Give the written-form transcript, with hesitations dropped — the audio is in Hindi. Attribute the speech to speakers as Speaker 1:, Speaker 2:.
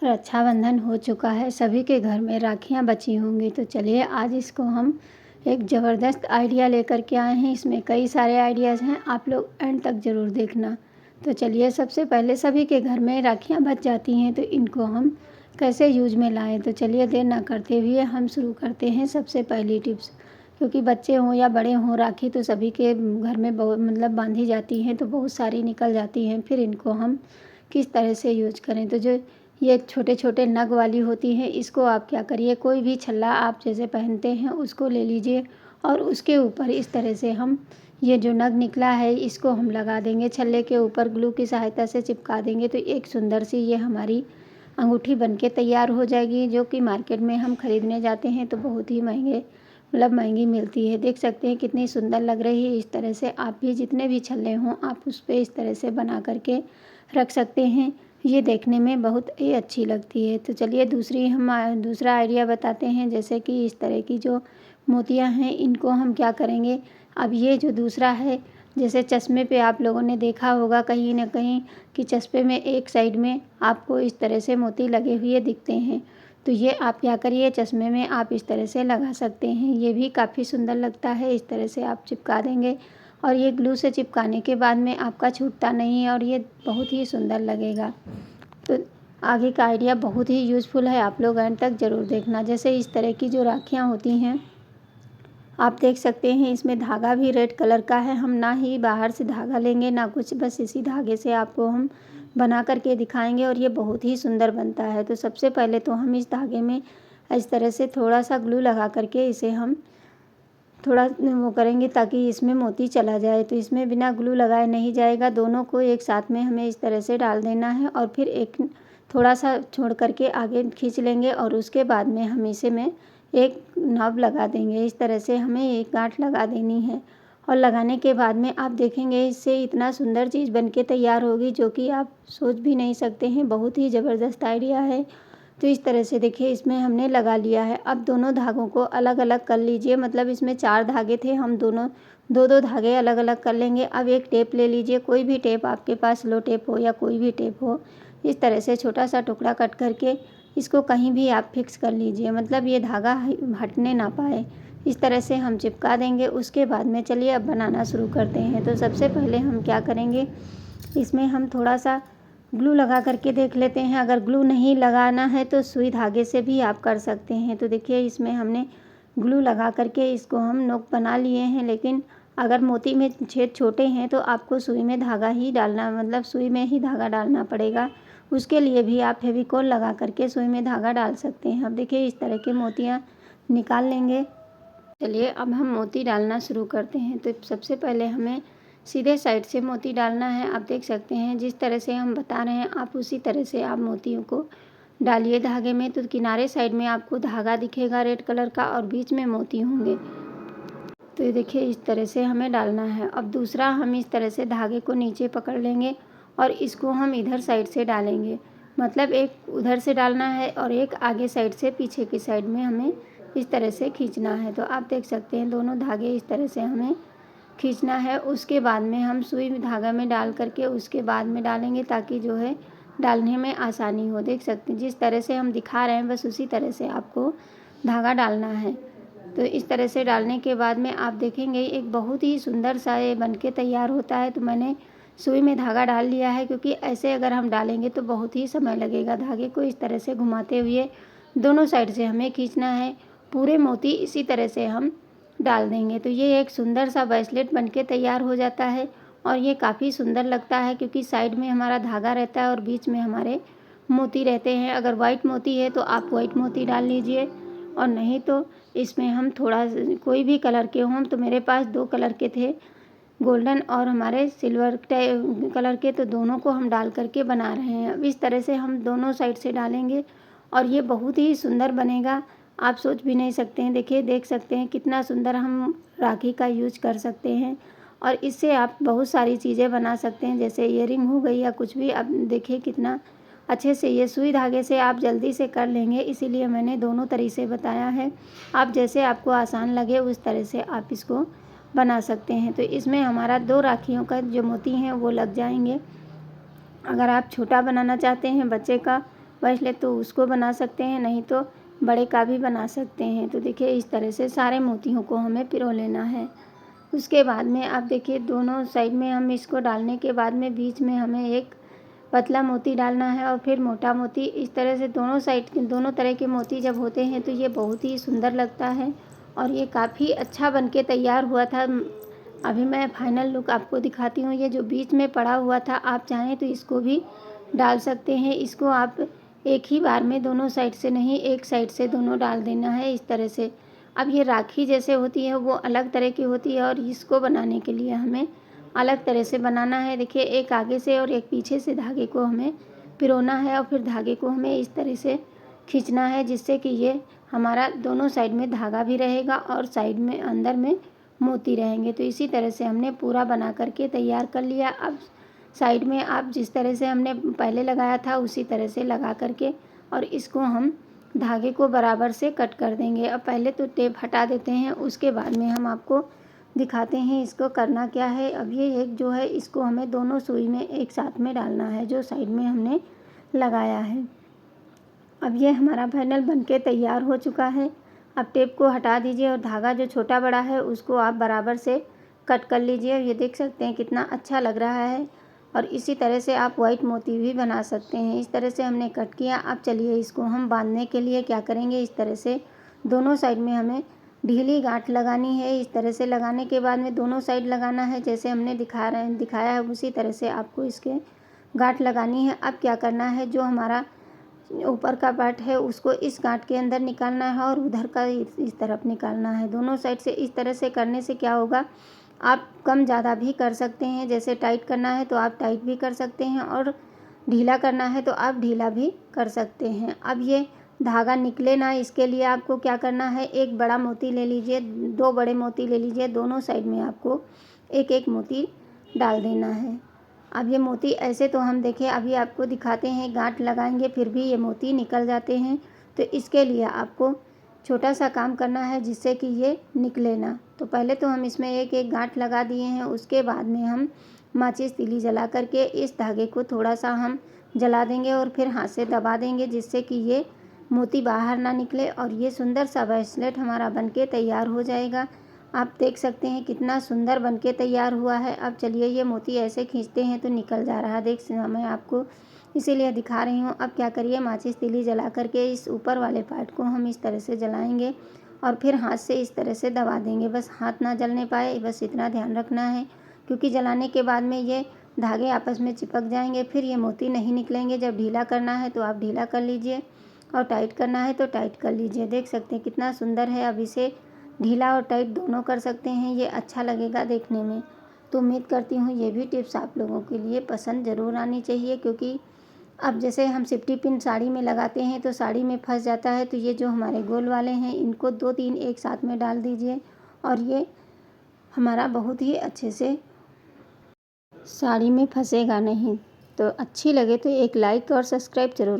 Speaker 1: रक्षाबंधन हो चुका है, सभी के घर में राखियाँ बची होंगी। तो चलिए आज इसको हम एक ज़बरदस्त आइडिया लेकर के आए हैं। इसमें कई सारे आइडियाज़ हैं, आप लोग एंड तक ज़रूर देखना। तो चलिए सबसे पहले सभी के घर में राखियाँ बच जाती हैं, तो इनको हम कैसे यूज में लाएँ। तो चलिए देर ना करते हुए हम शुरू करते हैं सबसे पहली टिप्स। क्योंकि बच्चे हों या बड़े हों, राखी तो सभी के घर में बहुत बांधी जाती हैं, तो बहुत सारी निकल जाती हैं। फिर इनको हम किस तरह से यूज करें। तो जो ये छोटे छोटे नग वाली होती हैं, इसको आप क्या करिए, कोई भी छल्ला आप जैसे पहनते हैं उसको ले लीजिए और उसके ऊपर इस तरह से हम ये जो नग निकला है इसको हम लगा देंगे, छल्ले के ऊपर ग्लू की सहायता से चिपका देंगे। तो एक सुंदर सी ये हमारी अंगूठी बनके तैयार हो जाएगी, जो कि मार्केट में हम खरीदने जाते हैं तो बहुत ही महंगी मिलती है। देख सकते हैं कितनी सुंदर लग रही है। इस तरह से आप भी जितने भी छल्ले हों आप उस पर इस तरह से बना करके रख सकते हैं। ये देखने में बहुत ही अच्छी लगती है। तो चलिए दूसरा आइडिया बताते हैं। जैसे कि इस तरह की जो मोतियां हैं इनको हम क्या करेंगे। अब ये जो दूसरा है, जैसे चश्मे पे आप लोगों ने देखा होगा कहीं ना कहीं कि चश्मे में एक साइड में आपको इस तरह से मोती लगे हुए दिखते हैं। तो ये आप क्या करिए, चश्मे में आप इस तरह से लगा सकते हैं। ये भी काफ़ी सुंदर लगता है। इस तरह से आप चिपका देंगे और ये ग्लू से चिपकाने के बाद में आपका छूटता नहीं है और ये बहुत ही सुंदर लगेगा। तो आगे का आइडिया बहुत ही यूज़फुल है, आप लोग एंड तक ज़रूर देखना। जैसे इस तरह की जो राखियाँ होती हैं, आप देख सकते हैं इसमें धागा भी रेड कलर का है। हम ना ही बाहर से धागा लेंगे ना कुछ, बस इसी धागे से आपको हम बना करके दिखाएंगे और ये बहुत ही सुंदर बनता है। तो सबसे पहले तो हम इस धागे में इस तरह से थोड़ा सा ग्लू लगा करके इसे हम थोड़ा वो करेंगे ताकि इसमें मोती चला जाए। तो इसमें बिना ग्लू लगाए नहीं जाएगा, दोनों को एक साथ में हमें इस तरह से डाल देना है और फिर एक थोड़ा सा छोड़ करके आगे खींच लेंगे और उसके बाद में हम इसे में एक नॉब लगा देंगे। इस तरह से हमें एक गांठ लगा देनी है और लगाने के बाद में आप देखेंगे इससे इतना सुंदर चीज़ बनके तैयार होगी जो कि आप सोच भी नहीं सकते हैं। बहुत ही ज़बरदस्त आइडिया है। तो इस तरह से देखिए इसमें हमने लगा लिया है। अब दोनों धागों को अलग अलग कर लीजिए। मतलब इसमें 4 धागे थे, हम दोनों 2-2 धागे अलग अलग कर लेंगे। अब एक टेप ले लीजिए, कोई भी टेप आपके पास, लो टेप हो या कोई भी टेप हो। इस तरह से छोटा सा टुकड़ा कट करके इसको कहीं भी आप फिक्स कर लीजिए, मतलब ये धागा हटने ना पाए। इस तरह से हम चिपका देंगे। उसके बाद में चलिए अब बनाना शुरू करते हैं। तो सबसे पहले हम क्या करेंगे, इसमें हम थोड़ा सा ग्लू लगा करके देख लेते हैं। अगर ग्लू नहीं लगाना है तो सुई धागे से भी आप कर सकते हैं। तो देखिए इसमें हमने ग्लू लगा करके इसको हम नोक बना लिए हैं, लेकिन अगर मोती में छेद छोटे हैं तो आपको सुई में धागा ही डालना, मतलब सुई में ही धागा डालना पड़ेगा। उसके लिए भी आप फेविकोल लगा करके सुई में धागा डाल सकते हैं। अब देखिए इस तरह के मोतियाँ निकाल लेंगे। चलिए अब हम मोती डालना शुरू करते हैं। तो सबसे पहले हमें सीधे साइड से मोती डालना है। आप देख सकते हैं जिस तरह से हम बता रहे हैं आप उसी तरह से आप मोतियों को डालिए धागे में। तो किनारे साइड में आपको धागा दिखेगा रेड कलर का और बीच में मोती होंगे। तो ये देखिए इस तरह से हमें डालना है। अब दूसरा हम इस तरह से धागे को नीचे पकड़ लेंगे और इसको हम इधर साइड से डालेंगे। मतलब एक उधर से डालना है और एक आगे साइड से पीछे की साइड में हमें इस तरह से खींचना है। तो आप देख सकते हैं दोनों धागे इस तरह से हमें खींचना है। उसके बाद में हम सुई धागा में डाल करके उसके बाद में डालेंगे ताकि जो है डालने में आसानी हो। देख सकते हैं जिस तरह से हम दिखा रहे हैं बस उसी तरह से आपको धागा डालना है। तो इस तरह से डालने के बाद में आप देखेंगे एक बहुत ही सुंदर सा ये बनके तैयार होता है। तो मैंने सुई में धागा डाल लिया है, क्योंकि ऐसे अगर हम डालेंगे तो बहुत ही समय लगेगा। धागे को इस तरह से घुमाते हुए दोनों साइड से हमें खींचना है। पूरे मोती इसी तरह से हम डाल देंगे। तो ये एक सुंदर सा ब्रेसलेट बनके तैयार हो जाता है और ये काफ़ी सुंदर लगता है, क्योंकि साइड में हमारा धागा रहता है और बीच में हमारे मोती रहते हैं। अगर वाइट मोती है तो आप वाइट मोती डाल लीजिए और नहीं तो इसमें हम थोड़ा कोई भी कलर के हों। तो मेरे पास 2 कलर के थे, गोल्डन और हमारे सिल्वर कलर के, तो दोनों को हम डाल करके बना रहे हैं। अब इस तरह से हम दोनों साइड से डालेंगे और ये बहुत ही सुंदर बनेगा, आप सोच भी नहीं सकते हैं। देखिए देख सकते हैं कितना सुंदर हम राखी का यूज कर सकते हैं और इससे आप बहुत सारी चीज़ें बना सकते हैं, जैसे ईयरिंग हो गई या कुछ भी। अब देखिए कितना अच्छे से ये सुई धागे से आप जल्दी से कर लेंगे, इसीलिए मैंने दोनों तरीके बताया है। आप जैसे आपको आसान लगे उस तरह से आप इसको बना सकते हैं। तो इसमें हमारा 2 राखियों का जो मोती हैं वो लग जाएंगे। अगर आप छोटा बनाना चाहते हैं बच्चे का ब्रेसलेट तो उसको बना सकते हैं, नहीं तो बड़े का भी बना सकते हैं। तो देखिए इस तरह से सारे मोतियों को हमें पिरो लेना है। उसके बाद में आप देखिए दोनों साइड में हम इसको डालने के बाद में बीच में हमें एक पतला मोती डालना है और फिर मोटा मोती। इस तरह से दोनों साइड के दोनों तरह के मोती जब होते हैं तो ये बहुत ही सुंदर लगता है और ये काफ़ी अच्छा बन के तैयार हुआ था। अभी मैं फाइनल लुक आपको दिखाती हूँ। ये जो बीच में पड़ा हुआ था, आप चाहें तो इसको भी डाल सकते हैं। इसको आप एक ही बार में दोनों साइड से नहीं, एक साइड से दोनों डाल देना है इस तरह से। अब ये राखी जैसे होती है वो अलग तरह की होती है और इसको बनाने के लिए हमें अलग तरह से बनाना है। देखिए एक आगे से और एक पीछे से धागे को हमें पिरोना है और फिर धागे को हमें इस तरह से खींचना है, जिससे कि ये हमारा दोनों साइड में धागा भी रहेगा और साइड में अंदर में मोती रहेंगे। तो इसी तरह से हमने पूरा बना करके तैयार कर लिया। अब साइड में आप जिस तरह से हमने पहले लगाया था उसी तरह से लगा करके और इसको हम धागे को बराबर से कट कर देंगे। अब पहले तो टेप हटा देते हैं, उसके बाद में हम आपको दिखाते हैं इसको करना क्या है। अब ये एक जो है इसको हमें दोनों सुई में एक साथ में डालना है जो साइड में हमने लगाया है। अब ये हमारा फाइनल बनके तैयार हो चुका है। अब टेप को हटा दीजिए और धागा जो छोटा बड़ा है उसको आप बराबर से कट कर लीजिए। ये देख सकते हैं कितना अच्छा लग रहा है और इसी तरह से आप वाइट मोती भी बना सकते हैं। इस तरह से हमने कट किया। अब चलिए इसको हम बांधने के लिए क्या करेंगे, इस तरह से दोनों साइड में हमें ढीली गांठ लगानी है। इस तरह से लगाने के बाद में दोनों साइड लगाना है, जैसे हमने दिखाया है उसी तरह से आपको इसके गांठ लगानी है। अब क्या करना है, जो हमारा ऊपर का पार्ट है उसको इस गांठ के अंदर निकालना है और उधर का इस तरफ निकालना है। दोनों साइड से इस तरह से करने से क्या होगा, आप कम ज़्यादा भी कर सकते हैं। जैसे टाइट करना है तो आप टाइट भी कर सकते हैं और ढीला करना है तो आप ढीला भी कर सकते हैं। अब ये धागा निकले ना, इसके लिए आपको क्या करना है, एक बड़ा मोती ले लीजिए, 2 बड़े मोती ले लीजिए, दोनों साइड में आपको एक एक मोती डाल देना है। अब ये मोती ऐसे तो हम देखिए अभी आपको दिखाते हैं, गांठ लगाएंगे फिर भी ये मोती निकल जाते हैं। तो इसके लिए आपको छोटा सा काम करना है जिससे कि ये निकले ना। तो पहले तो हम इसमें एक एक गांठ लगा दिए हैं, उसके बाद में हम माचिस तीली जला करके इस धागे को थोड़ा सा हम जला देंगे और फिर हाथ से दबा देंगे, जिससे कि ये मोती बाहर ना निकले और ये सुंदर सा ब्रेसलेट हमारा बनके तैयार हो जाएगा। आप देख सकते हैं कितना सुंदर बनके तैयार हुआ है। अब चलिए ये मोती ऐसे खींचते हैं तो निकल जा रहा है, मैं आपको इसीलिए दिखा रही हूँ। अब क्या करिए, माचिस तीली जला करके इस ऊपर वाले पार्ट को हम इस तरह से जलाएंगे और फिर हाथ से इस तरह से दबा देंगे। बस हाथ ना जलने पाए, बस इतना ध्यान रखना है, क्योंकि जलाने के बाद में ये धागे आपस में चिपक जाएंगे, फिर ये मोती नहीं निकलेंगे। जब ढीला करना है तो आप ढीला कर लीजिए और टाइट करना है तो टाइट कर लीजिए। देख सकते हैं कितना सुंदर है। अब इसे ढीला और टाइट दोनों कर सकते हैं, ये अच्छा लगेगा देखने में। तो उम्मीद करती हूँ ये भी टिप्स आप लोगों के लिए पसंद ज़रूर आनी चाहिए, क्योंकि अब जैसे हम सेफ्टी पिन साड़ी में लगाते हैं तो साड़ी में फंस जाता है। तो ये जो हमारे गोल वाले हैं इनको 2-3 एक साथ में डाल दीजिए और ये हमारा बहुत ही अच्छे से साड़ी में फंसेगा नहीं। तो अच्छी लगे तो एक लाइक और सब्सक्राइब ज़रूर